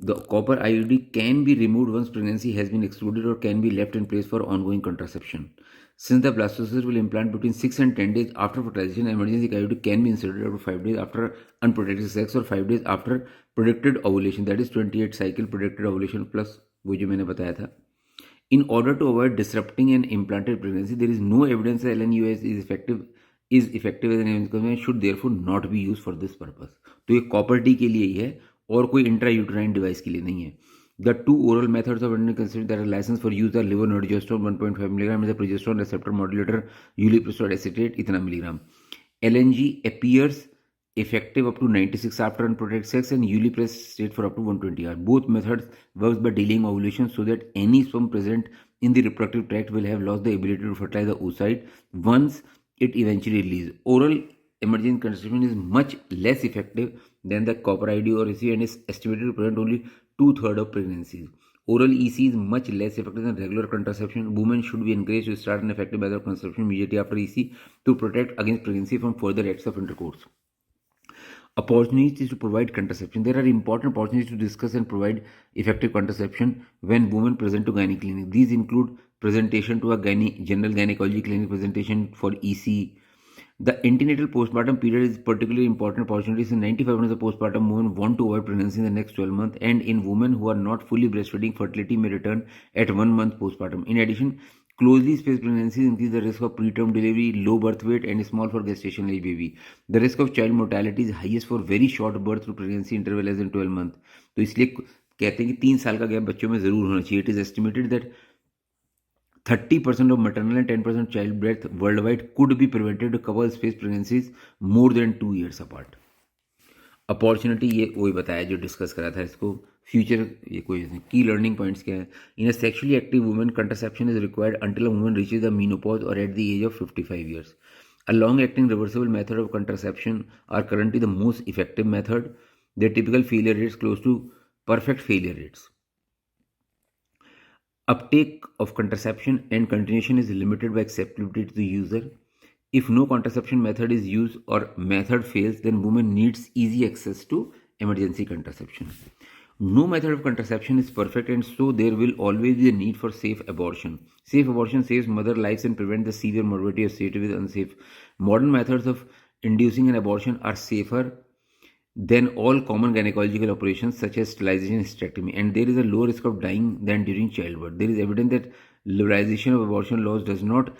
The copper IUD can be removed once pregnancy has been excluded or can be left in place for ongoing contraception. Since the blastocyst will implant between 6 and 10 days after fertilization, emergency IUD can be inserted up to 5 days after unprotected sex or 5 days after predicted ovulation, that is 28 cycle predicted ovulation plus वो जो मैंने बताया था. In order to avoid disrupting an implanted pregnancy, there is no evidence that LNUS is effective as an emergency should therefore not be used for this purpose. तो ये copper T के लिए ही है और कोई इंट्रायूटेराइन डिवाइस के लिए नहीं है. The two oral methods of anticonception that are licensed for use are levonorgestrone 1.5 mg and the progesterone receptor modulator ulipristal acetate इतना milligram. LNG appears effective up to 96 after unprotected sex and ulipristal for up to 120 hours. Both methods works by delaying ovulation so that any sperm present in the reproductive tract will have lost the ability to fertilize the oocyte once it eventually releases. Oral emergency contraception is much less effective than the copper IUD or EC and is estimated to prevent only 2/3 of pregnancies. Oral EC is much less effective than regular contraception. Women should be encouraged to start an effective method of contraception immediately after EC to protect against pregnancy from further acts of intercourse. Opportunities to provide contraception. There are important opportunities to discuss and provide effective contraception when women present to gynae clinic. These include presentation to a general gynecology clinic, presentation for EC. The antenatal postpartum period is particularly important opportunities. In 95% of the postpartum women want to avoid pregnancy in the next 12 months, and in women who are not fully breastfeeding, fertility may return at 1 month postpartum. In addition, closely spaced pregnancies increase the risk of preterm delivery, low birth weight, and small for gestation age baby. The risk of child mortality is highest for very short birth through pregnancy interval less than 12 months. तो इसलिए कहते हैं कि 3 साल का gap बच्चों में जरूर होना चाहिए. It is estimated that 30% of maternal and 10% childbirth worldwide could be prevented to couple spaced pregnancies more than 2 years apart. Opportunity ये वही बताया जो डिस्कस करा था इसको. फ्यूचर ये कोई की लर्निंग पॉइंट्स क्या है. In a sexually active women contraception is required until a woman reaches the menopause or at the age of 55 years. A long-acting reversible method of contraception are currently the most effective method. Their typical failure rates close to perfect failure rates. Uptake of contraception and continuation is limited by acceptability to the user. If no contraception method is used or method fails, then woman needs easy access to emergency contraception. No method of contraception is perfect, and so there will always be a need for safe abortion. Safe abortion saves mother lives and prevents the severe morbidity associated with unsafe. Modern methods of inducing an abortion are safer than all common gynecological operations such as sterilization and hysterectomy, and there is a low risk of dying than during childbirth. There is evidence that liberalization of abortion laws does not